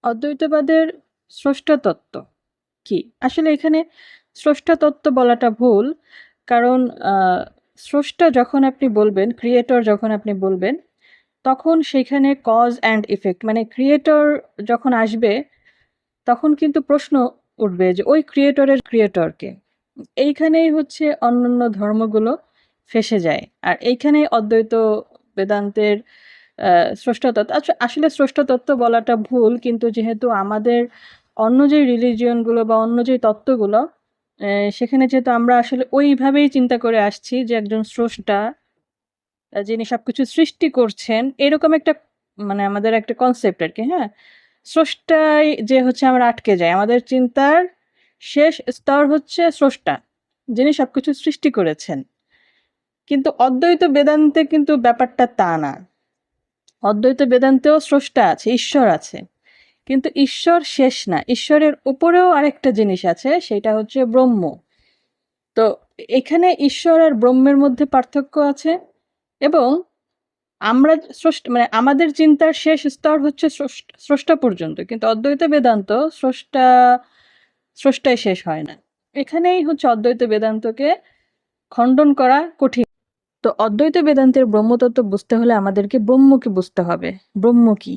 অদ্বৈতবাদের স্রষ্টা তত্ত্ব কি? আসলে এখানে স্রষ্টা তত্ত্ব বলাটা ভুল। কারণ স্রষ্টা যখন আপনি বলবেন, ক্রিয়েটর যখন আপনি বলবেন, তখন সেখানে কজ অ্যান্ড ইফেক্ট মানে ক্রিয়েটর যখন আসবে, তখন কিন্তু প্রশ্ন উঠবে যে ওই ক্রিয়েটরের ক্রিয়েটরকে। এইখানেই হচ্ছে অন্যান্য ধর্মগুলো ফেঁসে যায়। আর এইখানেই অদ্বৈত বেদান্তের স্রষ্টা তত্ত্ব আসলে স্রষ্টা তত্ত্ব বলাটা ভুল, কিন্তু যেহেতু আমাদের অন্য যে রিলিজিয়নগুলো বা অন্য যে তত্ত্বগুলো, সেখানে যেহেতু আমরা আসলে ওইভাবেই চিন্তা করে আসছি যে একজন স্রষ্টা, যিনি সবকিছু সৃষ্টি করছেন, এরকম একটা মানে আমাদের একটা কনসেপ্ট আর কি। হ্যাঁ, স্রষ্টায় যে হচ্ছে আমরা আটকে যাই, আমাদের চিন্তার শেষ স্তর হচ্ছে স্রষ্টা, যিনি সবকিছু সৃষ্টি করেছেন। কিন্তু অদ্বৈত বেদান্তে কিন্তু ব্যাপারটা তা না। অদ্বৈত বেদান্তেও স্রষ্টা আছে, ঈশ্বর আছে, কিন্তু ঈশ্বর শেষ না, ঈশ্বরের উপরেও আরেকটা জিনিস আছে, সেটা হচ্ছে ব্রহ্ম। তো এখানে ঈশ্বর আর ব্রহ্মের মধ্যে পার্থক্য আছে। এবং আমরা স্রষ্টা মানে আমাদের চিন্তার শেষ স্তর হচ্ছে স্রষ্টা পর্যন্ত, কিন্তু অদ্বৈত বেদান্ত স্রষ্টায় শেষ হয় না। এখানেই হচ্ছে অদ্বৈত বেদান্তকে খণ্ডন করা কঠিন। তো অদ্বৈত বেদান্তের ব্রহ্মতত্ত্ব বুঝতে হলে আমাদেরকে ব্রহ্মকে বুঝতে হবে। ব্রহ্ম কি?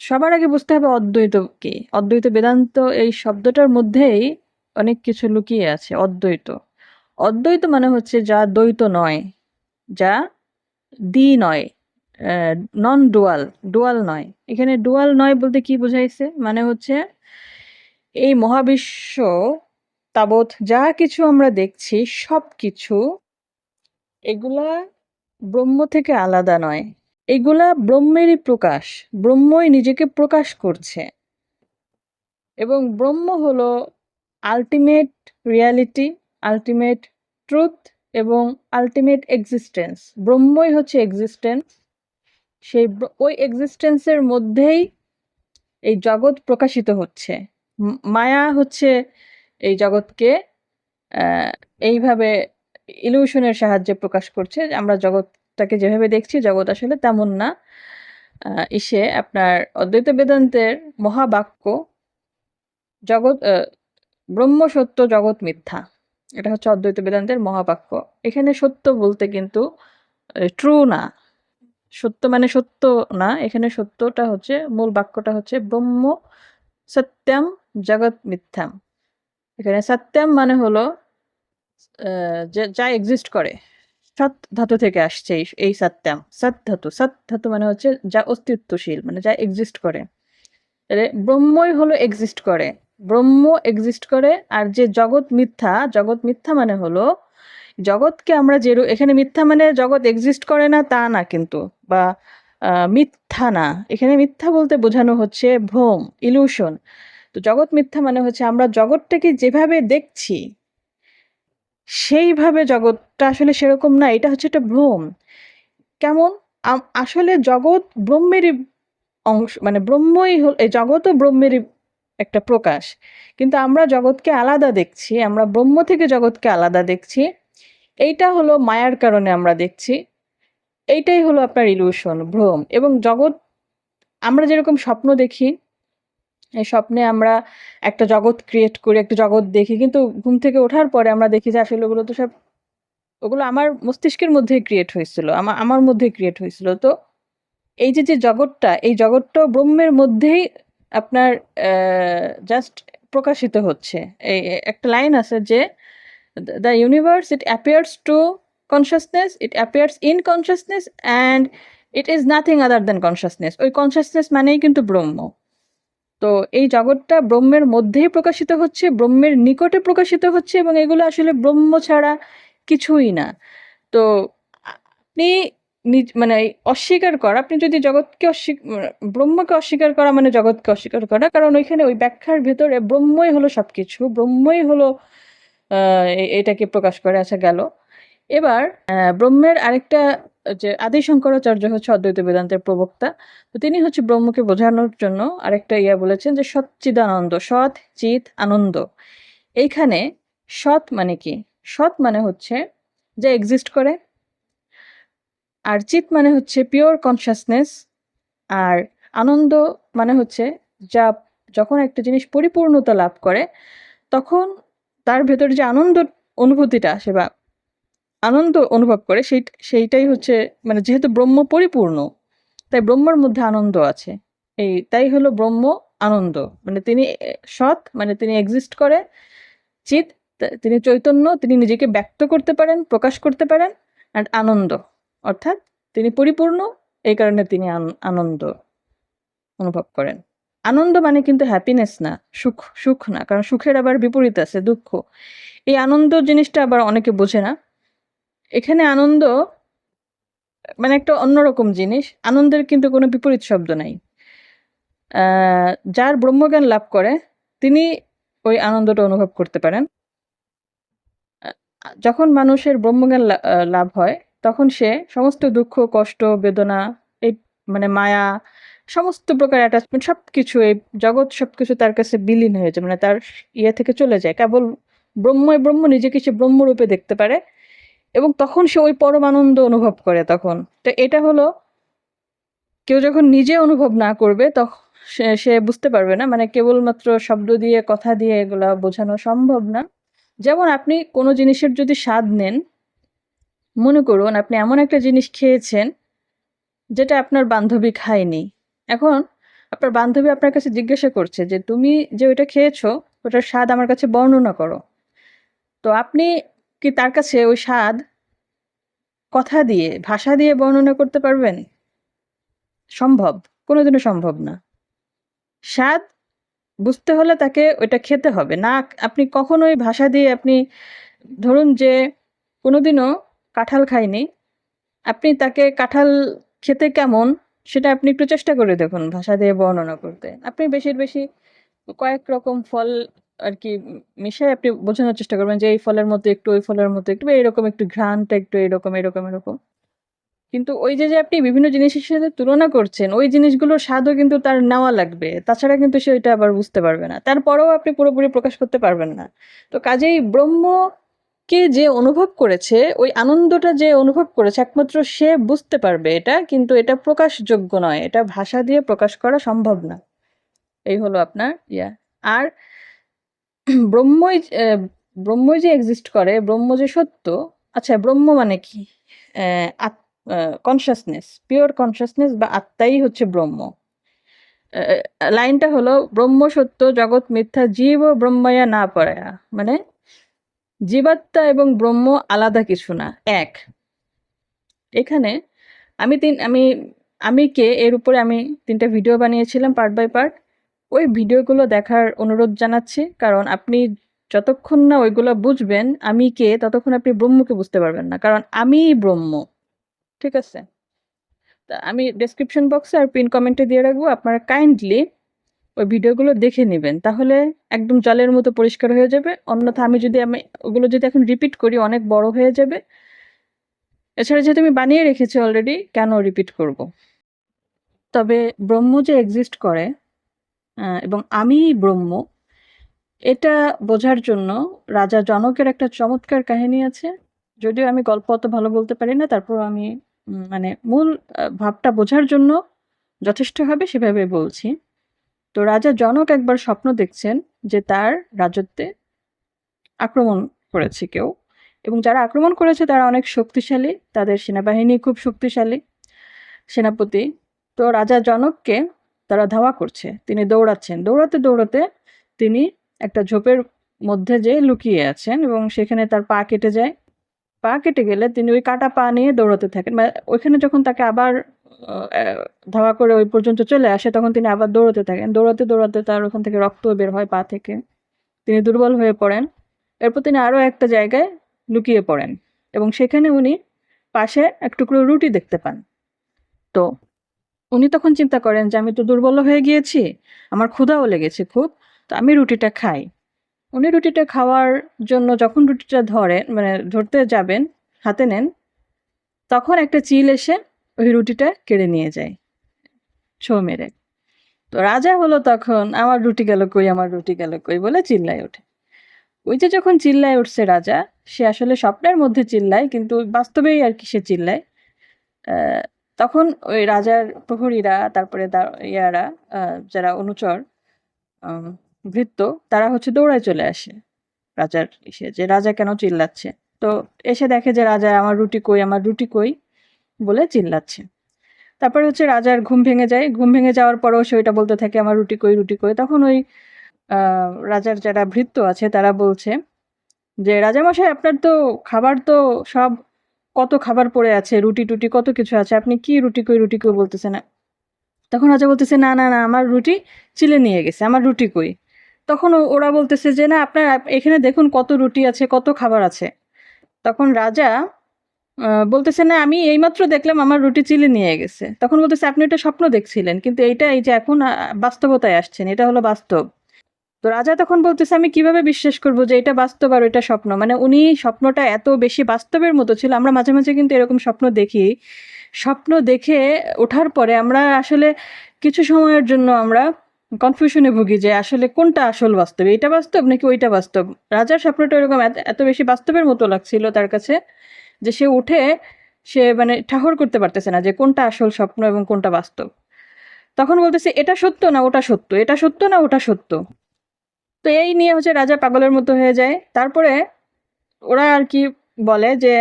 সবার আগে বুঝতে হবে অদ্বৈত কি। অদ্বৈত বেদান্ত এই শব্দটার মধ্যেই অনেক কিছু লুকিয়ে আছে। অদ্বৈত, অদ্বৈত মানে হচ্ছে যা দ্বৈত নয়, যা দ্বি নয়, নন ডুয়াল, ডুয়াল নয়। এখানে ডুয়াল নয় বলতে কি বোঝাইছে? মানে হচ্ছে এই মহাবিশ্ব তাবৎ যা কিছু আমরা দেখছি, সব কিছু এগুলা ব্রহ্ম থেকে আলাদা নয়। এগুলা ব্রহ্মেরই প্রকাশ। ব্রহ্মই নিজেকে প্রকাশ করছে। এবং ব্রহ্ম হলো আল্টিমেট রিয়ালিটি, আল্টিমেট ট্রুথ এবং আল্টিমেট এক্সিস্টেন্স। ব্রহ্মই হচ্ছে এক্সিস্টেন্স। সেই ওই এক্সিস্টেন্সের মধ্যেই এই জগৎ প্রকাশিত হচ্ছে। মায়া হচ্ছে এই জগৎকে এইভাবে ইলিউশনের সাহায্যে প্রকাশ করছে। আমরা জগৎটাকে যেভাবে দেখছি, জগৎ আসলে তেমন না। আপনার অদ্বৈত বেদান্তের মহাবাক্য, জগৎ ব্রহ্ম সত্য, জগৎ মিথ্যা, এটা হচ্ছে অদ্বৈত বেদান্তের মহাবাক্য। এখানে সত্য বলতে কিন্তু ট্রু না, সত্য মানে সত্য না। এখানে সত্যটা হচ্ছে, মূল বাক্যটা হচ্ছে ব্রহ্ম সত্যম জগৎ মিথ্যাম। এখানে সত্যম মানে হলো যা এক্সিস্ট করে। সৎ ধাতু থেকে আসছে এই সত্যম। সৎ ধাতু, সৎ ধাতু মানে হচ্ছে যা অস্তিত্বশীল, মানে যা এক্সিস্ট করে। তাহলে ব্রহ্মই হলো এক্সিস্ট করে, ব্রহ্ম এক্সিস্ট করে। আর যে জগৎ মিথ্যা, জগৎ মিথ্যা মানে হলো জগৎকে আমরা এখানে মিথ্যা মানে জগৎ এক্সিস্ট করে না তা না কিন্তু, বা মিথ্যা না। এখানে মিথ্যা বলতে বোঝানো হচ্ছে ভ্রম, ইলিউশন। তো জগৎ মিথ্যা মানে হচ্ছে আমরা জগৎটাকে যেভাবে দেখছি, সেইভাবে জগৎটা আসলে সেরকম না। এটা হচ্ছে একটা ভ্রম। কেমন? আসলে জগৎ ব্রহ্মেরই অংশ, মানে ব্রহ্মই এই জগৎও ব্রহ্মেরই একটা প্রকাশ। কিন্তু আমরা জগৎকে আলাদা দেখছি, আমরা ব্রহ্ম থেকে জগৎকে আলাদা দেখছি। এইটা হলো মায়ার কারণে আমরা দেখছি। এইটাই হলো আপনার ইলিউশন, ভ্রম। এবং জগৎ, আমরা যেরকম স্বপ্ন দেখি, এই স্বপ্নে আমরা একটা জগৎ ক্রিয়েট করি, একটা জগৎ দেখি, কিন্তু ঘুম থেকে ওঠার পরে আমরা দেখি যে আসলে ওগুলো তো সব, ওগুলো আমার মস্তিষ্কের মধ্যেই ক্রিয়েট হয়েছিল, আমার মধ্যেই ক্রিয়েট হয়েছিল। তো এই যে জগৎটা, এই জগৎটাও ব্রহ্মের মধ্যেই আপনার জাস্ট প্রকাশিত হচ্ছে। এই একটা লাইন আছে যে the universe it appears to consciousness, it appears in consciousness and it is nothing other than consciousness. ওই কনসাসনেস মানেই কিন্তু ব্রহ্ম। তো এই জগৎটা ব্রহ্মের মধ্যেই প্রকাশিত হচ্ছে, ব্রহ্মের নিকটে প্রকাশিত হচ্ছে, এবং এগুলো আসলে ব্রহ্ম ছাড়া কিছুই না। তো আপনি মানে অস্বীকার করা, আপনি যদি জগৎকে ব্রহ্মকে অস্বীকার করা মানে জগৎকে অস্বীকার করা। কারণ ওইখানে ওই ব্যাখ্যার ভেতরে ব্রহ্মই হলো সবকিছু, ব্রহ্মই হলো এটাকে প্রকাশ করে। আচ্ছা, গেল। এবার ব্রহ্মের আরেকটা, যে আদি শঙ্করাচার্য হচ্ছে অদ্বৈত বেদান্তের প্রবক্তা। তো তিনি হচ্ছে ব্রহ্মকে বোঝানোর জন্য আরেকটা বলেছেন যে সচ্চিদানন্দ, সৎ চিত আনন্দ। এইখানে সৎ মানে কি? সৎ মানে হচ্ছে যা এক্সিস্ট করে, আর চিত মানে হচ্ছে পিওর কনসাসনেস, আর আনন্দ মানে হচ্ছে যা যখন একটা জিনিস পরিপূর্ণতা লাভ করে তখন তার ভেতরে যে আনন্দ অনুভূতিটা আসে বা আনন্দ অনুভব করে সেইটাই হচ্ছে মানে যেহেতু ব্রহ্ম পরিপূর্ণ তাই ব্রহ্মর মধ্যে আনন্দ আছে। তাই হলো ব্রহ্ম আনন্দ। মানে তিনি সৎ, মানে তিনি এক্সিস্ট করে, চিৎ, তিনি চৈতন্য, তিনি নিজেকে ব্যক্ত করতে পারেন, প্রকাশ করতে পারেন। অ্যান্ড আনন্দ অর্থাৎ তিনি পরিপূর্ণ, এই কারণে তিনি আনন্দ অনুভব করেন। আনন্দ মানে কিন্তু হ্যাপিনেস না, সুখ না, কারণ সুখের আবার বিপরীত আছে দুঃখ। এই আনন্দ জিনিসটা আবার অনেকে বোঝে না। এখানে আনন্দ মানে একটা অন্যরকম জিনিস। আনন্দের কিন্তু কোনো বিপরীত শব্দ নাই। যার ব্রহ্মজ্ঞান লাভ করে তিনি ওই আনন্দটা অনুভব করতে পারেন। যখন মানুষের ব্রহ্মজ্ঞান লাভ হয় তখন সে সমস্ত দুঃখ, কষ্ট, বেদনা, এই মানে মায়া, সমস্ত প্রকার অ্যাটাচমেন্ট সবকিছু, এই জগৎ সবকিছু তার কাছে বিলীন হয়ে যায়, মানে তার ইয়ে থেকে চলে যায়। কেবল ব্রহ্ম নিজেকে সে ব্রহ্মরূপে দেখতে পারে এবং তখন সে ওই পরম আনন্দ অনুভব করে। তখন তো এটা হলো কেউ যখন নিজে অনুভব না করবে তখন সে বুঝতে পারবে না। মানে কেবলমাত্র শব্দ দিয়ে, কথা দিয়ে এগুলা বোঝানো সম্ভব না। যেমন আপনি কোনো জিনিসের যদি স্বাদ নেন, মনে করুন আপনি এমন একটা জিনিস খেয়েছেন যেটা আপনার বান্ধবী খায়নি। এখন আপনার বান্ধবী আপনার কাছে জিজ্ঞাসা করছে যে তুমি যে ওইটা খেয়েছো ওটার স্বাদ আমার কাছে বর্ণনা করো। তো আপনি কি তার কাছে ওই স্বাদ কথা দিয়ে, ভাষা দিয়ে বর্ণনা করতে পারবেন? সম্ভব? কোনোদিনও সম্ভব না। স্বাদ বুঝতে হলে তাকে ওইটা খেতে হবে। না, আপনি কখনোই ভাষা দিয়ে আপনি ধরুন যে কোনোদিনও কাঁঠাল খায়নি, আপনি তাকে কাঁঠাল খেতে কেমন সেটা আপনি একটু চেষ্টা করে দেখুন ভাষা দিয়ে বর্ণনা করতে। আপনি বেশি কয়েক রকম ফল আরকি মিশায়ে আপনি বোঝানোর চেষ্টা করবেন যে এই ফলের মতো একটু, ওই ফলের মতো একটু, বা এরকম একটু ঘ্রাণটা একটু এরকম। কিন্তু ওই যে আপনি বিভিন্ন জিনিসের সাথে তুলনা করছেন, ওই জিনিসগুলোর স্বাদও কিন্তু তার নেওয়া লাগবে। তাছাড়া কিন্তু সে ওইটা আবার বুঝতে পারবে না। তারপরেও আপনি পুরোপুরি প্রকাশ করতে পারবেন না। তো কাজেই ব্রহ্মকে যে অনুভব করেছে, ওই আনন্দটা যে অনুভব করেছে একমাত্র সে বুঝতে পারবে এটা। কিন্তু এটা প্রকাশযোগ্য নয়। এটা ভাষা দিয়ে প্রকাশ করা সম্ভব না। এই হলো আপনার ইয়া। আর ব্রহ্মই ব্রহ্মই যে এক্সিস্ট করে, ব্রহ্ম যে সত্য, আচ্ছা ব্রহ্ম মানে কি? কনসাসনেস, পিওর কনসাসনেস বা আত্মাই হচ্ছে ব্রহ্ম। লাইনটা হলো ব্রহ্ম সত্য, জগৎ মিথ্যা, জীব ও ব্রহ্ময়া না পরায়া। মানে জীবাত্মা এবং ব্রহ্ম আলাদা কিছু না, এক। এখানে আমি আমি কে এর উপরে আমি ৩টা ভিডিও বানিয়েছিলাম পার্ট বাই পার্ট। ওই ভিডিওগুলো দেখার অনুরোধ জানাচ্ছি। কারণ আপনি যতক্ষণ না ওইগুলো বুঝবেন আমি কে, ততক্ষণ আপনি ব্রহ্মকে বুঝতে পারবেন না। কারণ আমিই ব্রহ্ম। ঠিক আছে? তা আমি ডেসক্রিপশন বক্সে আর পিন কমেন্টে দিয়ে রাখবো। আপনারা কাইন্ডলি ওই ভিডিওগুলো দেখে নিবেন। তাহলে একদম জলের মতো পরিষ্কার হয়ে যাবে। অন্যথা আমি ওগুলো যদি এখন রিপিট করি অনেক বড় হয়ে যাবে। এছাড়া যেহেতু আমি বানিয়ে রেখেছি অলরেডি, কেন রিপিট করব? তবে ব্রহ্ম যে এক্সিস্ট করে এবং আমিই ব্রহ্ম, এটা বোঝার জন্য রাজা জনকের একটা চমৎকার কাহিনী আছে। যদিও আমি গল্প অত ভালো বলতে পারি না, তারপরও আমি মানে মূল ভাবটা বোঝার জন্য যথেষ্ট হবে সেভাবে বলছি। তো রাজা জনক একবার স্বপ্ন দেখছেন যে তার রাজত্বে আক্রমণ করেছে কেউ, এবং যারা আক্রমণ করেছে তারা অনেক শক্তিশালী, তাদের সেনাবাহিনী খুব শক্তিশালী, সেনাপতি। তো রাজা জনককে তারা ধাওয়া করছে, তিনি দৌড়াচ্ছেন। দৌড়াতে তিনি একটা ঝোপের মধ্যে যেয়ে লুকিয়ে আছেন এবং সেখানে তার পা কেটে যায়। পা কেটে গেলে তিনি ওই কাটা পা নিয়ে দৌড়াতে থাকেন। মানে ওইখানে যখন তাকে আবার ধাওয়া করে ওই পর্যন্ত চলে আসে তখন তিনি আবার দৌড়াতে থাকেন। দৌড়াতে তার ওখান থেকে রক্ত বের হয় পা থেকে। তিনি দুর্বল হয়ে পড়েন। এরপর তিনি আরও একটা জায়গায় লুকিয়ে পড়েন এবং সেখানে উনি পাশে এক টুকরো রুটি দেখতে পান। তো উনি তখন চিন্তা করেন যে আমি তো দুর্বল হয়ে গিয়েছি, আমার ক্ষুধাও লেগেছে খুব, তো আমি রুটিটা খাই। উনি রুটিটা খাওয়ার জন্য যখন রুটিটা মানে ধরতে যাবেন, হাতে নেন, তখন একটা চিল এসে ওই রুটিটা কেড়ে নিয়ে যায় ছোঁ মেরে। তো রাজা হলো তখন আমার রুটি গেল কই, আমার রুটি গেল কই বলে চিল্লায় ওঠে। ওই যে যখন চিল্লায় উঠছে রাজা, সে আসলে স্বপ্নের মধ্যে চিল্লায় কিন্তু বাস্তবেই আর কি সে চিল্লায়। তখন ওই রাজার প্রহরীরা, তারপরে ইয়ারা, যারা অনুচর, আম, ভৃত্য, তারা হচ্ছে দৌড়ায় চলে আসে রাজার যে রাজা কেন চিল্লাচ্ছে। তো এসে দেখে যে রাজা আমার রুটি কই, আমার রুটি কই বলে চিল্লাচ্ছে। তারপরে হচ্ছে রাজার ঘুম ভেঙে যায়। ঘুম ভেঙে যাওয়ার পরেও সে ওইটা বলতে থাকে আমার রুটি কই, রুটি কই। তখন ওই রাজার যারা ভৃত্য আছে তারা বলছে যে রাজামশাই, আপনার তো খাবার তো সব, কত খাবার পড়ে আছে, রুটি টুটি কত কিছু আছে, আপনি কি রুটি কই বলতেছেন? তখন রাজা বলতেছে না না না, আমার রুটি চিলে নিয়ে গেছে, আমার রুটি কই? তখন ওরা বলতেছে যে না, আপনার এখানে দেখুন কত রুটি আছে, কত খাবার আছে। তখন রাজা বলতেছে না, আমি এইমাত্র দেখলাম আমার রুটি চিলে নিয়ে গেছে। তখন বলতেছে আপনি এটা স্বপ্ন দেখছিলেন, কিন্তু এইটা এই যে এখন বাস্তবতায় আসছেন, এটা হলো বাস্তব। তো রাজা তখন বলতেছে আমি কিভাবে বিশ্বাস করবো যে এটা বাস্তব আর এটা স্বপ্ন? মানে উনি স্বপ্নটা এত বেশি বাস্তবের মতো ছিল। আমরা মাঝে মাঝে কিন্তু এরকম স্বপ্ন দেখি, স্বপ্ন দেখে ওঠার পরে আমরা আসলে কিছু সময়ের জন্য আমরা কনফিউশনে ভুগি যে আসলে কোনটা আসল বাস্তব, এইটা বাস্তব নাকি ওইটা বাস্তব। রাজার স্বপ্নটা এরকম এত বেশি বাস্তবের মতো লাগছিল তার কাছে যে সে উঠে, সে মানে ঠাহর করতে পারতেছে না যে কোনটা আসল স্বপ্ন এবং কোনটা বাস্তব। তখন বলতেছে এটা সত্য না ওটা সত্য, এটা সত্য না ওটা সত্য। তো এই নিয়ে হচ্ছে রাজা পাগলের মতো হয়ে যায়। তারপরে ওরা আর কি বলে যে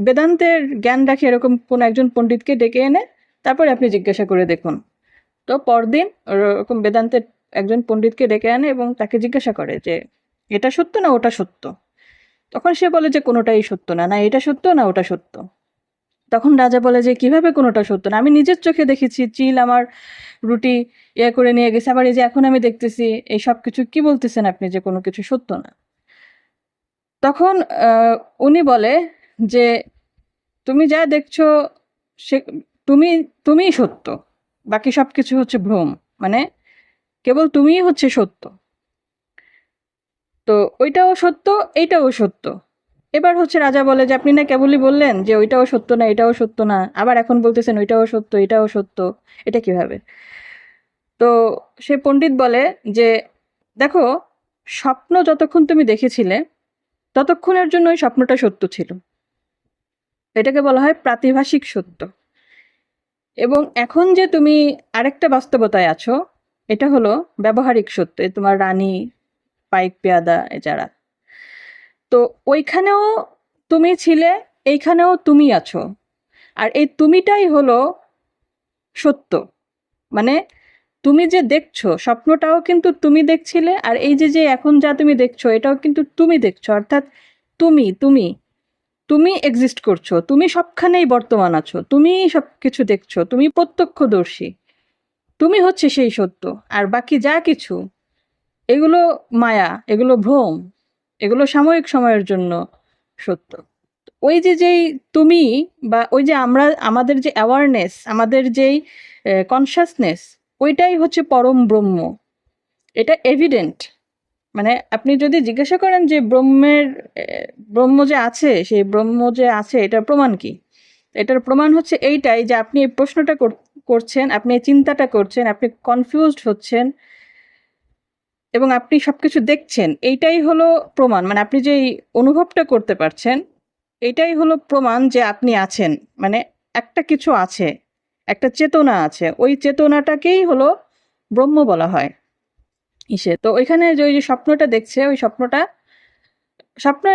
বেদান্তের জ্ঞান রাখে এরকম কোন একজন পণ্ডিতকে ডেকে এনে তারপরে আপনি জিজ্ঞাসা করে দেখুন। তো পরদিন ওরকম বেদান্তের একজন পণ্ডিতকে ডেকে আনে এবং তাকে জিজ্ঞাসা করে যে এটা সত্য না ওটা সত্য। তখন সে বলে যে কোনোটাই সত্য না, না এটা সত্য না ওটা সত্য। তখন রাজা বলে যে কিভাবে কোনোটা সত্য না, আমি নিজের চোখে দেখেছি চিল আমার রুটি ইয়ে করে নিয়ে গেছে, আবার এই যে এখন আমি দেখতেছি এই সব কিছু কি বলতেছেন আপনি যে কোনো কিছু সত্য না? তখন উনি বলে যে তুমি যা দেখছো সে তুমি তুমিই সত্য, বাকি সব কিছু হচ্ছে ভ্রম, মানে কেবল তুমিই হচ্ছে সত্য। তো ওইটাও সত্য, এইটাও সত্য। এবার হচ্ছে রাজা বলে যে আপনি না কেবলই বললেন যে ওইটাও সত্য না এটাও সত্য না, আবার এখন বলতেছেন ওইটাও সত্য এটাও সত্য, এটা কিভাবে? তো সে পণ্ডিত বলে যে দেখো, স্বপ্ন যতক্ষণ তুমি দেখেছিলে ততক্ষণের জন্য ওই স্বপ্নটা সত্য ছিল, এটাকে বলা হয় প্রাতিভাসিক সত্য। এবং এখন যে তুমি আরেকটা বাস্তবতায় আছো, এটা হলো ব্যবহারিক সত্য, তোমার রানী, পাইক পেয়াদা এ যারা। তো ওইখানেও তুমি ছিলে, এইখানেও তুমি আছো, আর এই তুমিটাই হলো সত্য। মানে তুমি যে দেখছো স্বপ্নটাও কিন্তু তুমি দেখছিলে, আর এই যে যে এখন যা তুমি দেখছো এটাও কিন্তু তুমি দেখছো, অর্থাৎ তুমি তুমি তুমি এক্সিস্ট করছো, তুমি সবখানেই বর্তমান আছো, তুমি সব কিছু দেখছো, তুমি প্রত্যক্ষদর্শী, তুমি হচ্ছে সেই সত্য। আর বাকি যা কিছু এগুলো মায়া, এগুলো ভ্রম, এগুলো সাময়িক সময়ের জন্য সত্য। ওই যে যেই তুমি, বা ওই যে আমরা, আমাদের যে অ্যাওয়ারনেস, আমাদের যেই কনসাসনেস, ওইটাই হচ্ছে পরম ব্রহ্ম। এটা এভিডেন্ট। মানে আপনি যদি জিজ্ঞাসা করেন যে ব্রহ্ম যে আছে, সেই ব্রহ্ম যে আছে এটার প্রমাণ কি? এটার প্রমাণ হচ্ছে এইটাই যে আপনি এই প্রশ্নটা করছেন, আপনি এই চিন্তাটা করছেন, আপনি কনফিউজড হচ্ছেন এবং আপনি সবকিছু দেখছেন, এইটাই হলো প্রমাণ। মানে আপনি যে এই অনুভবটা করতে পারছেন, এটাই হলো প্রমাণ যে আপনি আছেন। মানে একটা কিছু আছে, একটা চেতনা আছে, ওই চেতনাটাকেই হলো ব্রহ্ম বলা হয়। তো ওইখানে যে ওই যে স্বপ্নটা দেখছে, ওই স্বপ্নটা, স্বপ্ন,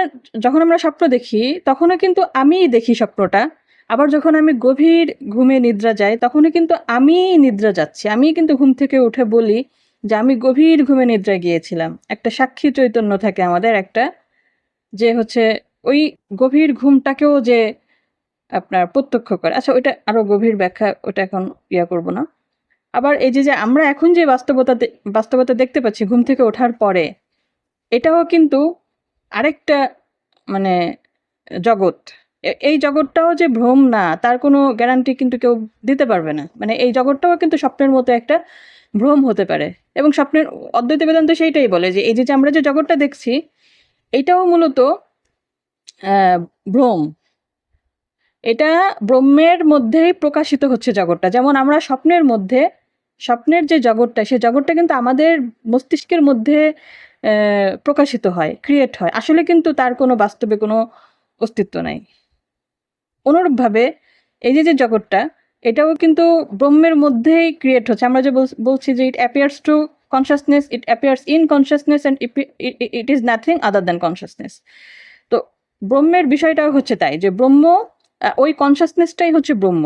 যখন আমরা স্বপ্ন দেখি তখনও কিন্তু আমিই দেখি স্বপ্নটা। আবার যখন আমি গভীর ঘুমে নিদ্রা যাই তখনও কিন্তু আমিই নিদ্রা যাচ্ছি, আমিই কিন্তু ঘুম থেকে উঠে বলি যে আমি গভীর ঘুমে নিদ্রা গিয়েছিলাম। একটা সাক্ষী চৈতন্য থাকে আমাদের একটা, যে হচ্ছে ওই গভীর ঘুমটাকেও যে আপনার প্রত্যক্ষ করে। আচ্ছা, ওইটা আরো গভীর ব্যাখ্যা, ওটা এখন করব না। আবার এই যে যে আমরা এখন যে বাস্তবতা দেখতে পাচ্ছি ঘুম থেকে ওঠার পরে, এটাও কিন্তু আরেকটা মানে জগৎ। এই জগৎটাও যে ভ্রম না তার কোনো গ্যারান্টি কিন্তু কেউ দিতে পারবে না। মানে এই জগৎটাও কিন্তু স্বপ্নের মতো একটা ভ্রম হতে পারে। এবং স্বপ্নের অদ্বৈত বেদান্ত সেইটাই বলে যে এই যে যে আমরা যে জগৎটা দেখছি এটাও মূলত ভ্রম। এটা ব্রহ্মের মধ্যেই প্রকাশিত হচ্ছে জগৎটা। যেমন আমরা স্বপ্নের মধ্যে, স্বপ্নের যে জগৎটা, সেই জগৎটা কিন্তু আমাদের মস্তিষ্কের মধ্যে প্রকাশিত হয়, ক্রিয়েট হয়, আসলে কিন্তু তার কোনো বাস্তবে কোনো অস্তিত্ব নাই। অনুরূপভাবে এই যে যে জগৎটা, এটাও কিন্তু ব্রহ্মের মধ্যেই ক্রিয়েট হচ্ছে। আমরা যে বলছি যে it appears to consciousness, it appears in consciousness and it is nothing other than consciousness. তো ব্রহ্মের বিষয়টাও হচ্ছে তাই, যে ব্রহ্ম ওই কনসাসনেসটাই হচ্ছে ব্রহ্ম।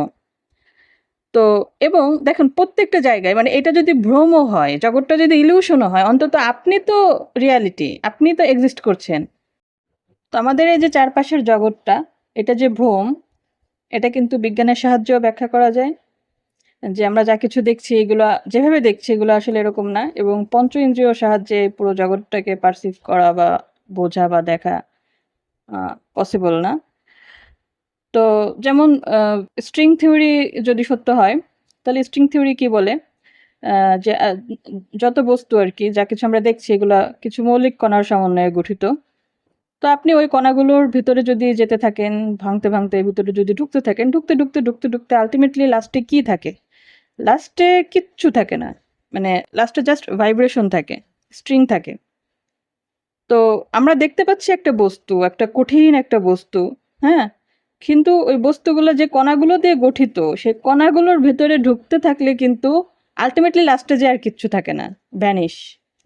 তো এবং দেখুন প্রত্যেকটা জায়গায়, মানে এটা যদি ভ্রমও হয়, জগৎটা যদি ইলিউশনও হয়, অন্তত আপনি তো রিয়ালিটি, আপনি তো এক্সিস্ট করছেন। তো আমাদের এই যে চারপাশের জগৎটা, এটা যে ভ্রম, এটা কিন্তু বিজ্ঞানের সাহায্যেও ব্যাখ্যা করা যায়। যে আমরা যা কিছু দেখছি, এগুলো যেভাবে দেখছি এগুলো আসলে এরকম না, এবং পঞ্চ ইন্দ্রিয়র সাহায্যে পুরো জগৎটাকে পারসিভ করা বা বোঝা বা দেখা পসিবল না। তো যেমন স্ট্রিং থিওরি যদি সত্য হয়, তাহলে স্ট্রিং থিওরি কি বলে, যে যত বস্তু আর কি, যা কিছু আমরা দেখছি, এগুলা কিছু মৌলিক কণার সমন্বয়ে গঠিত। তো আপনি ওই কণাগুলোর ভিতরে যদি যেতে থাকেন, ভাঙতে ভাঙতে ভিতরে যদি ঢুকতে থাকেন, ঢুকতে ঢুকতে ঢুকতে ঢুকতে আলটিমেটলি লাস্টে কি থাকে? লাস্টে কিচ্ছু থাকে না, মানে লাস্টে জাস্ট ভাইব্রেশন থাকে, স্ট্রিং থাকে। তো আমরা দেখতে পাচ্ছি একটা বস্তু, একটা কঠিন একটা বস্তু, হ্যাঁ, কিন্তু ওই বস্তুগুলো যে কণাগুলো দিয়ে গঠিত, সেই কণাগুলোর ভেতরে ঢুকতে থাকলে কিন্তু আলটিমেটলি লাস্টে যে আর কিচ্ছু থাকে না, ভ্যানিশ,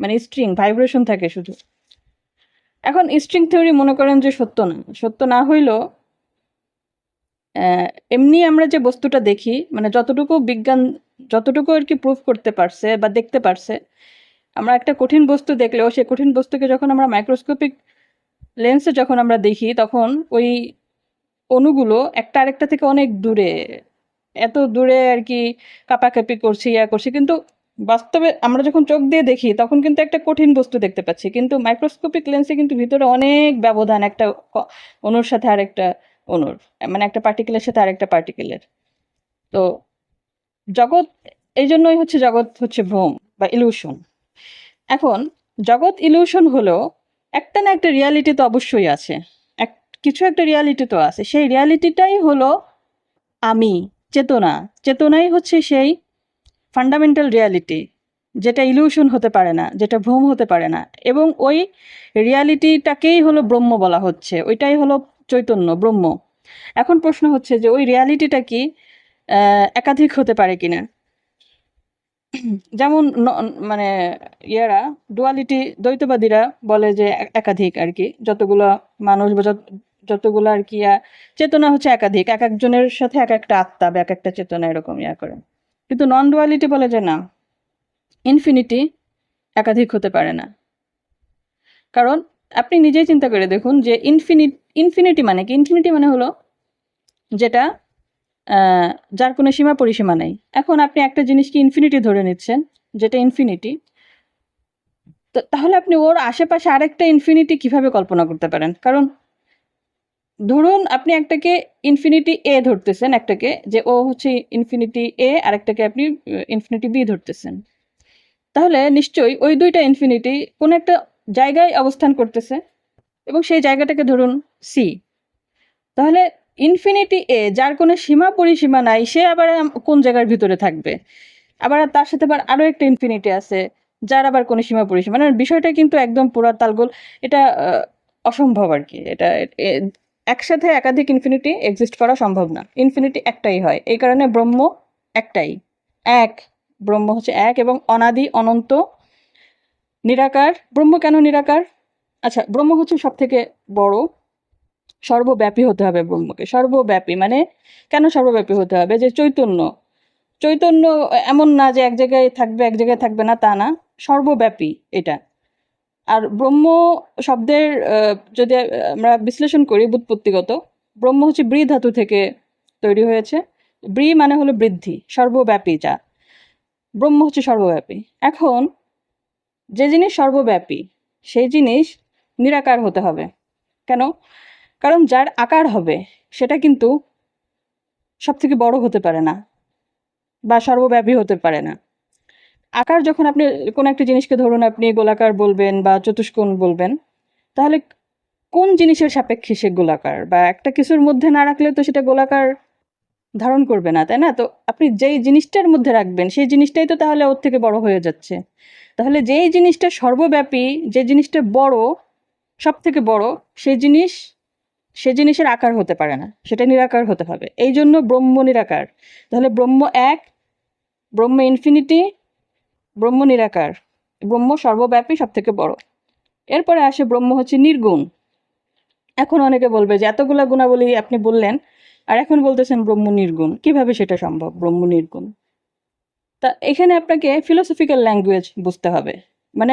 মানে স্ট্রিং ভাইব্রেশন থাকে শুধু। এখন স্ট্রিং থিওরি মনে করেন যে সত্য না, সত্য না হইলেও এমনি আমরা যে বস্তুটা দেখি, মানে যতটুকু বিজ্ঞান যতটুকু আর কি প্রুফ করতে পারছে বা দেখতে পারছে, আমরা একটা কঠিন বস্তু দেখলেও সেই কঠিন বস্তুকে যখন আমরা মাইক্রোস্কোপিক লেন্সে যখন আমরা দেখি, তখন ওই অণুগুলো একটা আরেকটা থেকে অনেক দূরে, এত দূরে আর কি কাঁপাকাঁপি করছি, ইয়া করছি, কিন্তু বাস্তবে আমরা যখন চোখ দিয়ে দেখি তখন কিন্তু একটা কঠিন বস্তু দেখতে পাচ্ছি, কিন্তু মাইক্রোস্কোপিক লেন্সে কিন্তু ভিতরে অনেক ব্যবধান, একটা অণুর সাথে আরেকটা অণুর, মানে একটা পার্টিকেলের সাথে আরেকটা পার্টিকেলের। তো জগৎ, এই জন্যই হচ্ছে জগৎ হচ্ছে ভ্রম বা ইলিউশন। এখন জগৎ ইলিউশন হলেও একটা না একটা রিয়ালিটি তো অবশ্যই আছে, এক কিছু একটা রিয়ালিটি তো আছে। সেই রিয়ালিটিটাই হলো আমি, চেতনা। চেতনাই হচ্ছে সেই ফান্ডামেন্টাল রিয়ালিটি, যেটা ইলিউশন হতে পারে না, যেটা ভ্রম হতে পারে না। এবং ওই রিয়ালিটিটাকেই হলো ব্রহ্ম বলা হচ্ছে, ওইটাই হলো চৈতন্য, ব্রহ্ম। এখন প্রশ্ন হচ্ছে যে ওই রিয়ালিটিটা কি একাধিক হতে পারে কিনা? যেমন মানে ইয়ারা ডুয়ালিটি, দ্বৈতবাদীরা বলে যে একাধিক আর কি, যতগুলো মানুষ বা যতগুলো আর কি চেতনা হচ্ছে একাধিক, এক একজনের সাথে এক একটা আত্মা বা এক একটা চেতনা এরকম ইয়া করে। কিন্তু নন ডুয়ালিটি বলে যে না, ইনফিনিটি একাধিক হতে পারে না। কারণ আপনি নিজেই চিন্তা করে দেখুন যে ইনফিনিটি মানে কি? ইনফিনিটি মানে হলো যেটা যার কোনো সীমা পরিসীমা নেই। এখন আপনি একটা জিনিসকে ইনফিনিটি ধরে নিচ্ছেন, যেটা ইনফিনিটি, তো তাহলে আপনি ওর আশেপাশে আরেকটা ইনফিনিটি কিভাবে কল্পনা করতে পারেন? কারণ ধরুন আপনি একটাকে ইনফিনিটি এ ধরতেছেন, একটাকে যে ও হচ্ছে ইনফিনিটি এ, আরেকটাকে আপনি ইনফিনিটি বি ধরতেছেন। তাহলে নিশ্চয়ই ওই দুইটা ইনফিনিটি কোনো একটা জায়গায় অবস্থান করতেছে, এবং সেই জায়গাটাকে ধরুন সি। তাহলে ইনফিনিটি এ, যার কোনো সীমা পরিসীমা নাই, সে আবার কোন জায়গার ভিতরে থাকবে? আবার তার সাথে আবার আরও একটা ইনফিনিটি আছে, যার আবার কোনো সীমা পরিসীমা, মানে বিষয়টা কিন্তু একদম পুরা তালগোল। এটা অসম্ভব আর কি। এটা একসাথে একাধিক ইনফিনিটি এক্সিস্ট করা সম্ভব না, ইনফিনিটি একটাই হয়। এই কারণে ব্রহ্ম একটাই, এক। ব্রহ্ম হচ্ছে এক এবং অনাদি, অনন্ত, নিরাকার। ব্রহ্ম কেন নিরাকার? আচ্ছা, ব্রহ্ম হচ্ছে সব থেকে বড়, সর্বব্যাপী হতে হবে ব্রহ্মকে। সর্বব্যাপী মানে কেন সর্বব্যাপী হতে হবে? যে চৈতন্য, চৈতন্য এমন না যে এক জায়গায় থাকবে এক জায়গায় থাকবে না, তা না, সর্বব্যাপী এটা। আর ব্রহ্ম শব্দের যদি আমরা বিশ্লেষণ করি ব্যুৎপত্তিগত, ব্রহ্ম হচ্ছে ব্রি ধাতু থেকে তৈরি হয়েছে। ব্রি মানে হলো বৃদ্ধি, সর্বব্যাপী যা, ব্রহ্ম হচ্ছে সর্বব্যাপী। এখন যে জিনিস সর্বব্যাপী সেই জিনিস নিরাকার হতে হবে। কেন? কারণ যার আকার হবে সেটা কিন্তু সব থেকে বড় হতে পারে না বা সর্বব্যাপী হতে পারে না। আকার যখন আপনি কোনো একটা জিনিসকে ধরুন আপনি গোলাকার বলবেন বা চতুষ্কোণ বলবেন, তাহলে কোন জিনিসের সাপেক্ষে সে গোলাকার? বা একটা কিছুর মধ্যে না রাখলে তো সেটা গোলাকার ধারণ করবে না, তাই না? তো আপনি যেই জিনিসটার মধ্যে রাখবেন সেই জিনিসটাই তো তাহলে ওর থেকে বড় হয়ে যাচ্ছে। তাহলে যেই জিনিসটা সর্বব্যাপী, যে জিনিসটা বড়, সব থেকে বড়, সেই জিনিস সে জিনিসের আকার হতে পারে না, সেটা নিরাকার হতে হবে। এই জন্য ব্রহ্ম নিরাকার। তাহলে ব্রহ্ম এক, ব্রহ্ম ইনফিনিটি, ব্রহ্ম নিরাকার, ব্রহ্ম সর্বব্যাপী, সব থেকে বড়। এরপরে আসে ব্রহ্ম হচ্ছে নির্গুণ। এখন অনেকে বলবে যে এতগুলা গুণাবলী আপনি বললেন আর এখন বলতেছেন ব্রহ্ম নির্গুণ, কিভাবে সেটা সম্ভব ব্রহ্ম নির্গুণ? তা এখানে আপনাকে ফিলোসফিক্যাল ল্যাঙ্গুয়েজ বুঝতে হবে, মানে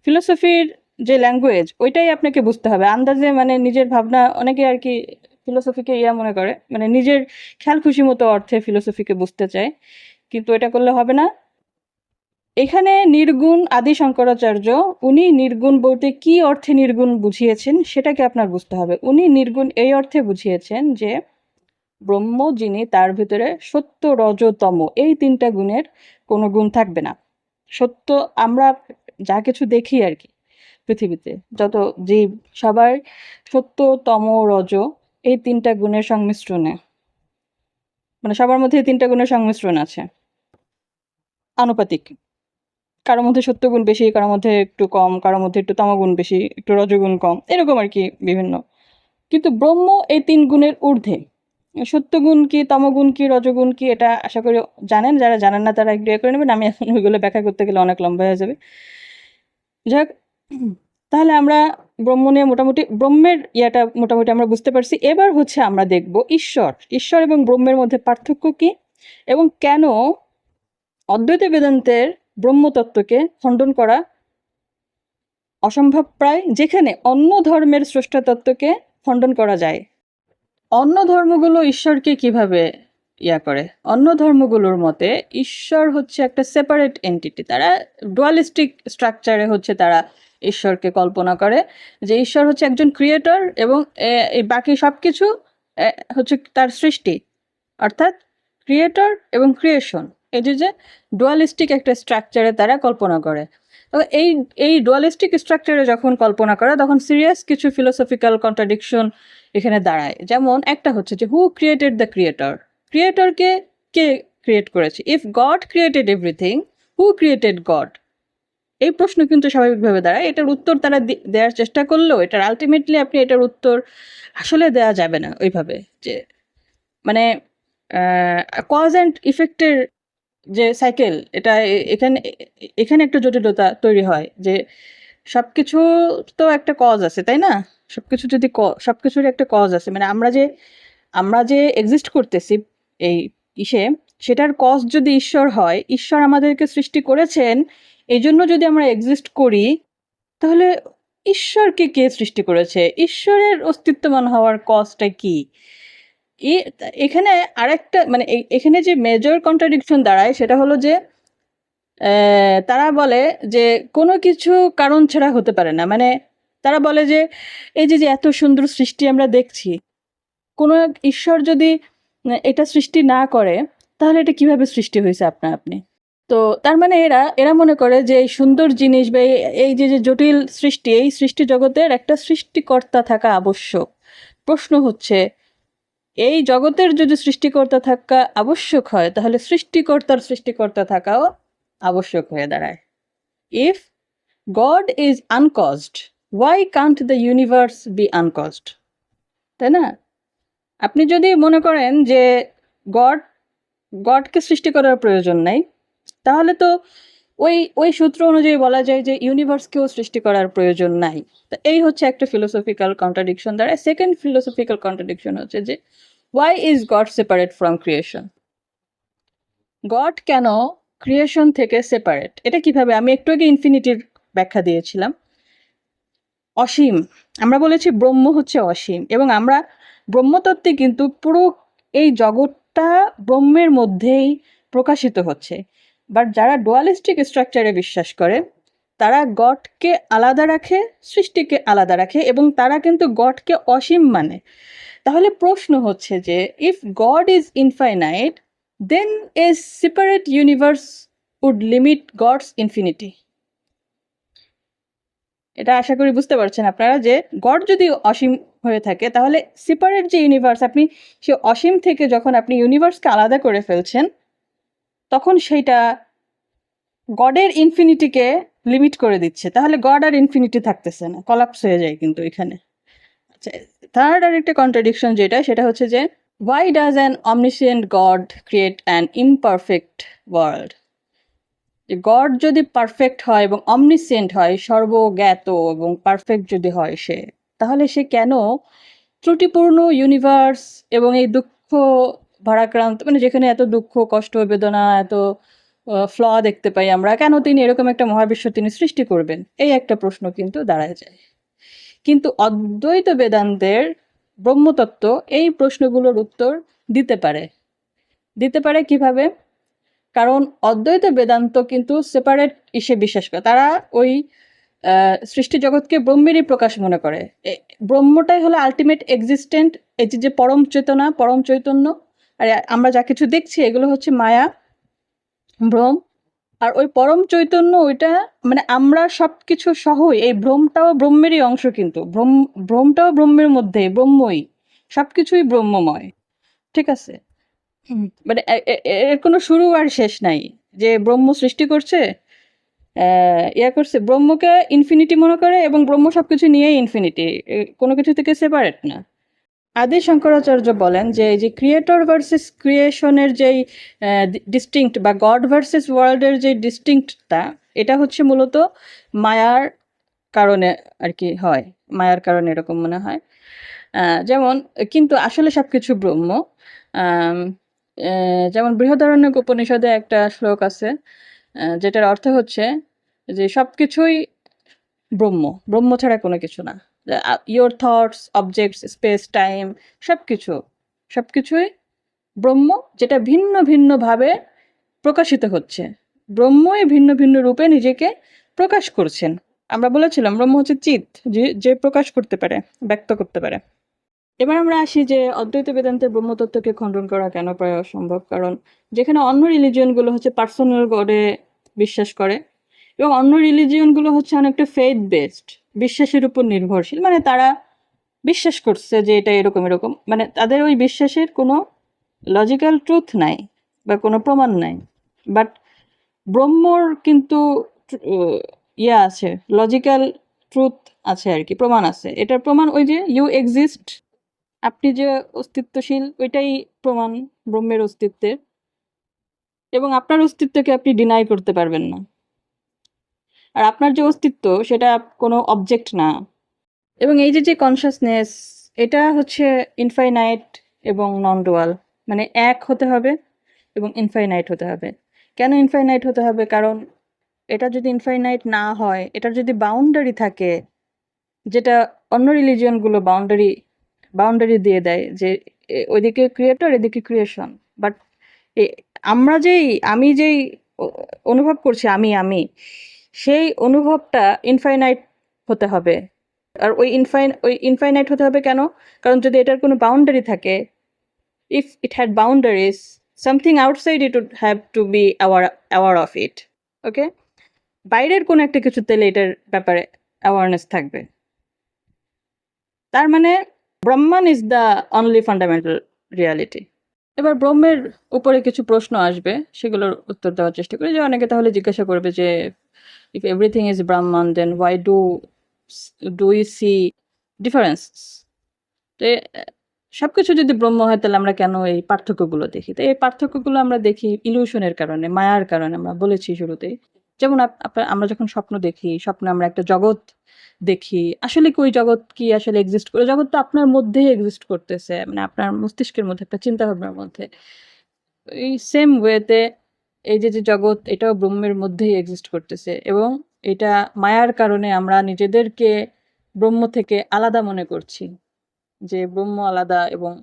ফিলোসফির যে ল্যাঙ্গুয়েজ ওইটাই আপনাকে বুঝতে হবে। আন্দাজে মানে নিজের ভাবনা, অনেকে আর কি ফিলোসফিকে মনে করে, মানে নিজের খেয়াল খুশি মতো অর্থে ফিলোসফিকে বুঝতে চায়, কিন্তু এটা করলে হবে না। এখানে নির্গুণ আদি শঙ্করাচার্য, উনি নির্গুণ বলতে কি অর্থে নির্গুণ বুঝিয়েছেন সেটাকে আপনার বুঝতে হবে। উনি নির্গুণ এই অর্থে বুঝিয়েছেন যে ব্রহ্ম যিনি, তার ভিতরে সত্য রজ তম এই তিনটা গুণের কোনো গুণ থাকবে না। সত্য, আমরা যা কিছু দেখি আর কি পৃথিবীতে, যত জীব, সবার সত্য তম রজ এই তিনটা গুণের সংমিশ্রণে, মানে সবার মধ্যে এই তিনটা গুণের সংমিশ্রণ আছে, আনুপাতিক। কারোর মধ্যে সত্যগুণ বেশি, কারোর মধ্যে একটু কম, কারোর মধ্যে একটু তমগুণ বেশি, একটু রজগুণ কম, এরকম আর কি বিভিন্ন। কিন্তু ব্রহ্ম এই তিন গুণের ঊর্ধ্বে। সত্যগুণ কি, তমগুণ কি, রজগুণ কি, এটা আশা করি জানেন। যারা জানেন না তারা একটু করে নেবেন, আমি এখন ওইগুলো ব্যাখ্যা করতে গেলে অনেক লম্বা হয়ে যাবে। যাক, তাহলে আমরা ব্রহ্ম নিয়ে মোটামুটি ব্রহ্মের ইয়াটা মোটামুটি আমরা বুঝতে পারছি। এবার হচ্ছে আমরা দেখব ঈশ্বর, ঈশ্বর এবং ব্রহ্মের মধ্যে পার্থক্য কি এবং কেন অদ্বৈত বেদান্তের ব্রহ্মতত্ত্বকে খণ্ডন করা অসম্ভব প্রায়, যেখানে অন্য ধর্মের স্রষ্টা তত্ত্বকে খণ্ডন করা যায়। অন্য ধর্মগুলো ঈশ্বরকে কিভাবে করে? অন্য ধর্মগুলোর মতে ঈশ্বর হচ্ছে একটা সেপারেট এন্টিটি। তারা ডুয়ালিস্টিক স্ট্রাকচারে হচ্ছে তারা ঈশ্বরকে কল্পনা করে, যে ঈশ্বর হচ্ছে একজন ক্রিয়েটর এবং এই বাকি সব কিছু হচ্ছে তার সৃষ্টি, অর্থাৎ ক্রিয়েটর এবং ক্রিয়েশন। এই যে ডুয়ালিস্টিক একটা স্ট্রাকচারে তারা কল্পনা করে। তো এই ডুয়ালিস্টিক স্ট্রাকচারে যখন কল্পনা করে তখন সিরিয়াস কিছু ফিলোসফিক্যাল কন্ট্রাডিকশন এখানে দাঁড়ায়। যেমন একটা হচ্ছে যে হু ক্রিয়েটেড দ্য ক্রিয়েটর, ক্রিয়েটরকে কে ক্রিয়েট করেছে? If God created everything, who created God? এই প্রশ্ন কিন্তু স্বাভাবিকভাবে দাঁড়ায়। এটার উত্তর তারা দেওয়ার চেষ্টা করলেও এটার আলটিমেটলি আপনি এটার উত্তর আসলে দেওয়া যাবে না ওইভাবে, যে মানে কজ অ্যান্ড ইফেক্টের যে সাইকেল, এটা এখানে এখানে একটা জটিলতা তৈরি হয় যে সবকিছু তো একটা কজ আছে, তাই না? সবকিছু যদি সবকিছুর একটা কজ আছে, মানে আমরা যে এক্সিস্ট করতেছি এই ইসে, সেটার কজ যদি ঈশ্বর হয়, ঈশ্বর আমাদেরকে সৃষ্টি করেছেন এই জন্য যদি আমরা এক্সিস্ট করি, তাহলে ঈশ্বরকে কে সৃষ্টি করেছে? ঈশ্বরের অস্তিত্ববান হওয়ার কজটা কি? এখানে আরেকটা মানে এখানে যে মেজর কন্ট্রাডিকশন দাঁড়ায় সেটা হলো যে তারা বলে যে কোনো কিছু কারণ ছাড়া হতে পারে না। মানে তারা বলে যে এই যে এত সুন্দর সৃষ্টি আমরা দেখছি, কোনো এক ঈশ্বর যদি এটা সৃষ্টি না করে তাহলে এটা কিভাবে সৃষ্টি হয়েছে আপনি? তো তার মানে এরা এরা মনে করে যে এই সুন্দর জিনিস বা এই যে জটিল সৃষ্টি, এই সৃষ্টি জগতের একটা সৃষ্টিকর্তা থাকা আবশ্যক। প্রশ্ন হচ্ছে, এই জগতের যদি সৃষ্টিকর্তা থাকা আবশ্যক হয় তাহলে সৃষ্টিকর্তার সৃষ্টিকর্তা থাকাও আবশ্যক হয়ে দাঁড়ায়। If God is uncaused, why can't the universe be uncaused? তাই না? আপনি যদি মনে করেন যে গডকে সৃষ্টি করার প্রয়োজন নাই, তাহলে তো ওই সূত্র অনুযায়ী বলা যায় যে ইউনিভার্সকেও সৃষ্টি করার প্রয়োজন নাই। তো এই হচ্ছে একটা ফিলোসফিক্যাল কন্ট্রাডিকশন দাঁড়ায়। সেকেন্ড ফিলোসফিক্যাল কন্ট্রাডিকশন হচ্ছে যে why is God separate from creation? God কেন ক্রিয়েশন থেকে সেপারেট? এটা কিভাবে? আমি একটু আগে ইনফিনিটির ব্যাখ্যা দিয়েছিলাম। অসীম, আমরা বলেছি ব্রহ্ম হচ্ছে অসীম, এবং আমরা ব্রহ্মতত্ত্বে কিন্তু পুরো এই জগৎটা ব্রহ্মের মধ্যেই প্রকাশিত হচ্ছে। বাট যারা ডুয়ালিস্টিক স্ট্রাকচারে বিশ্বাস করে তারা গডকে আলাদা রাখে, সৃষ্টিকে আলাদা রাখে, এবং তারা কিন্তু গডকে অসীম মানে। তাহলে প্রশ্ন হচ্ছে যে if God is infinite, then a separate universe would limit God's infinity. এটা আশা করি বুঝতে পারছেন আপনারা, যে গড যদি অসীম হয়ে থাকে তাহলে সেপারেট যে ইউনিভার্স, আপনি সে অসীম থেকে যখন আপনি ইউনিভার্সকে আলাদা করে ফেলছেন তখন সেইটা গডের ইনফিনিটিকে লিমিট করে দিচ্ছে। তাহলে গড আর ইনফিনিটি থাকতেছে না, কলাপস হয়ে যায় কিন্তু এখানে। আচ্ছা, থার্ড আর একটা কন্ট্রাডিকশন সেটা হচ্ছে যে why does an omniscient God create an imperfect world? যে গড যদি পারফেক্ট হয় এবং অমনিসিয়েন্ট হয়, সর্বজ্ঞাত এবং পারফেক্ট যদি হয় সে, তাহলে সে কেন ত্রুটিপূর্ণ ইউনিভার্স এবং এই দুঃখ ভারাক্রান্ত, মানে যেখানে এত দুঃখ কষ্ট বেদনা এত ফ্ল দেখতে পাই আমরা, কেন তিনি এরকম একটা মহাবিশ্ব তিনি সৃষ্টি করবেন? এই একটা প্রশ্ন কিন্তু দাঁড়ায় যায়। কিন্তু অদ্বৈত বেদান্তের ব্রহ্মতত্ত্ব এই প্রশ্নগুলোর উত্তর দিতে পারে। দিতে পারে কিভাবে? কারণ অদ্বৈত বেদান্ত কিন্তু সেপারেট ইসে বিশ্বাস করে। তারা ওই সৃষ্টি জগৎকে ব্রহ্মেরই প্রকাশ মনে করে। ব্রহ্মটাই হলো আলটিমেট এক্সিস্টেন্ট, এই যে পরম চেতনা, পরম চৈতন্য। আর আমরা যা কিছু দেখছি এগুলো হচ্ছে মায়া, ভ্রম। আর ওই পরম চৈতন্য ওইটা, মানে আমরা সবকিছু সহই, এই ভ্রমটাও ব্রহ্মেরই অংশ, কিন্তু ভ্রমটাও ব্রহ্মের মধ্যে, ব্রহ্মই, সবকিছুই ব্রহ্মময়। ঠিক আছে? মানে এর কোনো শুরু আর শেষ নাই। যে ব্রহ্ম সৃষ্টি করছে, ইয়া করছে, ব্রহ্মকে ইনফিনিটি মনে করে এবং ব্রহ্ম সবকিছু নিয়েই ইনফিনিটি, কোনো কিছু থেকে সেপারেট না। আদি শঙ্করাচার্য বলেন যে এই যে ক্রিয়েটর ভার্সেস ক্রিয়েশনের যেই ডিস্টিংক্ট, বা গড ভার্সেস ওয়ার্ল্ডের যে ডিস্টিংক্টটা, এটা হচ্ছে মূলত মায়ার কারণে আর কি হয়। মায়ার কারণে এরকম মনে হয়। যেমন, কিন্তু আসলে সবকিছু ব্রহ্ম। আম, যেমন বৃহদারণ্যক উপনিষদে একটা শ্লোক আছে, যেটার অর্থ হচ্ছে যে সবকিছুই ব্রহ্ম, ব্রহ্ম ছাড়া কোনো কিছু না। Your thoughts, objects, space, time, সবকিছু, সবকিছুই ব্রহ্ম, যেটা ভিন্ন ভিন্নভাবে প্রকাশিত হচ্ছে। ব্রহ্মই ভিন্ন ভিন্ন রূপে নিজেকে প্রকাশ করছেন। আমরা বলেছিলাম ব্রহ্ম হচ্ছে চিৎ, যে যে প্রকাশ করতে পারে, ব্যক্ত করতে পারে। এবার আমরা আসি যে অদ্বৈত বেদান্তের ব্রহ্মতত্ত্বকে খণ্ডন করা কেন প্রায় অসম্ভব। কারণ যেখানে অন্য রিলিজিয়নগুলো হচ্ছে পার্সোনাল গডে বিশ্বাস করে, এবং অন্য রিলিজিয়নগুলো হচ্ছে অনেকটা ফেথ বেসড, বিশ্বাসের উপর নির্ভরশীল, মানে তারা বিশ্বাস করছে যে এটা এরকম এরকম, মানে তাদের ওই বিশ্বাসের কোনো লজিক্যাল ট্রুথ নাই বা কোনো প্রমাণ নাই। বাট ব্রহ্মর কিন্তু ইয়া আছে, লজিক্যাল ট্রুথ আছে আর কি, প্রমাণ আছে। এটার প্রমাণ ওই যে ইউ এক্সিস্ট, আপনি যে অস্তিত্বশীল, ওইটাই প্রমাণ ব্রহ্মের অস্তিত্বের। এবং আপনার অস্তিত্বকে আপনি ডিনাই করতে পারবেন না। আর আপনার যে অস্তিত্ব সেটা কোনো অবজেক্ট না। এবং এই যে যে কনসাসনেস, এটা হচ্ছে ইনফাইনাইট এবং নন ডুয়াল, মানে এক হতে হবে এবং ইনফাইনাইট হতে হবে। কেন ইনফাইনাইট হতে হবে? কারণ এটা যদি ইনফাইনাইট না হয়, এটার যদি বাউন্ডারি থাকে, যেটা অন্য রিলিজিয়নগুলো বাউন্ডারি দিয়ে দেয় যে ওইদিকে ক্রিয়েটর, এদিকে ক্রিয়েশন। বাট আমি যেই অনুভব করছি, আমি সেই অনুভবটা ইনফাইনাইট হতে হবে। আর ওই ইনফাইনাইট হতে হবে কেন? কারণ যদি এটার কোনো বাউন্ডারি থাকে, if it had boundaries, something outside it would have to be aware of it. Okay, বাইরের কোনো একটা কিছু তাহলে এটার ব্যাপারে অ্যাওয়ারনেস থাকবে। তার মানে Brahman is the only fundamental reality. এবার ব্রহ্মের উপরে কিছু প্রশ্ন আসবে, সেগুলোর উত্তর দেওয়ার চেষ্টা করি। যে অনেকে তাহলে জিজ্ঞাসা করবে যে if everything is Brahman, then why do you see difference? তো সবকিছু যদি ব্রহ্ম হয়, তাহলে আমরা কেন এই পার্থক্যগুলো দেখি? তো এই পার্থক্যগুলো আমরা দেখি ইলিউশনের কারণে, মায়ার কারণে। আমরা বলেছি শুরুতেই, যেমন আমরা যখন স্বপ্ন দেখি, স্বপ্নে আমরা একটা জগৎ দেখি, আসলে কি ওই জগৎ কি আসলে এক্সিস্ট করে? জগৎ তো আপনার মধ্যেই এক্সিস্ট করতেছে, মানে আপনার মস্তিষ্কের মধ্যে, একটা চিন্তা ভাবনার মধ্যে। এই সেম ওয়েতে এই যে যে জগৎ, এটাও ব্রহ্মের মধ্যেই এক্সিস্ট করতেছে, এবং এটা মায়ার কারণে আমরা নিজেদেরকে ব্রহ্ম থেকে আলাদা মনে করছি, যে ব্রহ্ম আলাদা এবং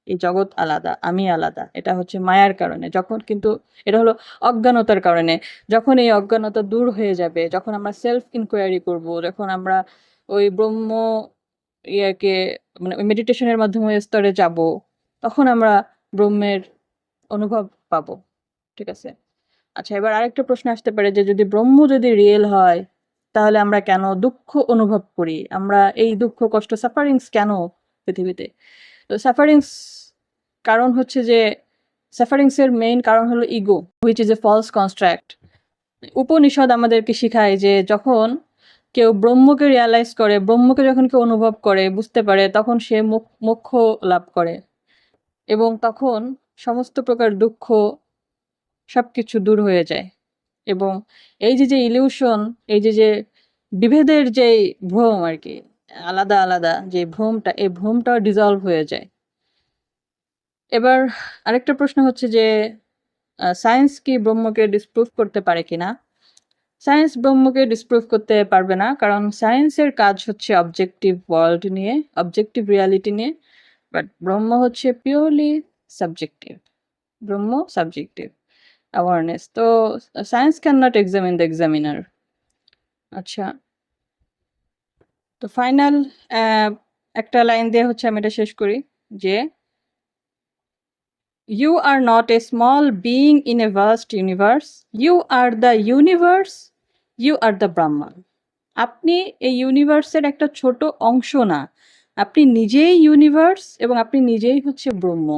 এই জগৎ আলাদা, আমি আলাদা। এটা হচ্ছে মায়ার কারণে। যখন কিন্তু এটা হলো অজ্ঞানতার কারণে। যখন এই অজ্ঞানতা দূর হয়ে যাবে, যখন আমরা সেলফ ইনকোয়ারি করব, যখন আমরা ওই ব্রহ্ম ইয়াকে, মানে ওই মেডিটেশনের মাধ্যমে ওই স্তরে যাব, তখন আমরা ব্রহ্মের অনুভব পাবো। ঠিক আছে? আচ্ছা, এবার আরেকটা প্রশ্ন আসতে পারে যে যদি ব্রহ্ম যদি রিয়েল হয়, তাহলে আমরা কেন দুঃখ অনুভব করি? আমরা এই দুঃখ কষ্ট সাফারিংস কেন পৃথিবীতে? তো সাফারিংস কারণ হচ্ছে যে সাফারিংস এর মেইন কারণ হলো ego, which is a false construct. Upanishad আমাদেরকে শিখায় যে যখন কেউ ব্রহ্মকে রিয়ালাইজ করে, ব্রহ্মকে যখন কেউ অনুভব করে, বুঝতে পারে, তখন সে মোক্ষ লাভ করে এবং তখন সমস্ত প্রকার দুঃখ সবকিছু দূর হয়ে যায় এবং এই যে ইলিউশন, এই যে বিভেদের যে ভ্রম আর কি, আলাদা আলাদা যে ভ্রমটা, এই ভ্রমটাও ডিজলভ হয়ে যায়। এবার আরেকটা প্রশ্ন হচ্ছে যে সায়েন্স কি ব্রহ্মকে ডিসপ্রুভ করতে পারে কিনা? সায়েন্স ব্রহ্মকে ডিসপ্রুভ করতে পারবে না, কারণ সায়েন্সের কাজ হচ্ছে অবজেক্টিভ ওয়ার্ল্ড নিয়ে, অবজেক্টিভ রিয়ালিটি নিয়ে, বাট ব্রহ্ম হচ্ছে পিওরলি সাবজেক্টিভ। ব্রহ্ম সাবজেক্টিভ অ্যাওয়ারনেস। তো science can not examine the examiner. আচ্ছা, তো ফাইনাল একটা লাইন দিয়ে হচ্ছে আমি এটা শেষ করি যে You are not a small being in a vast universe. You are the universe. You are the Brahman. আপনি এই ইউনিভার্সের একটা ছোট অংশ না, আপনি নিজেই ইউনিভার্স এবং আপনি নিজেই হচ্ছে ব্রহ্ম।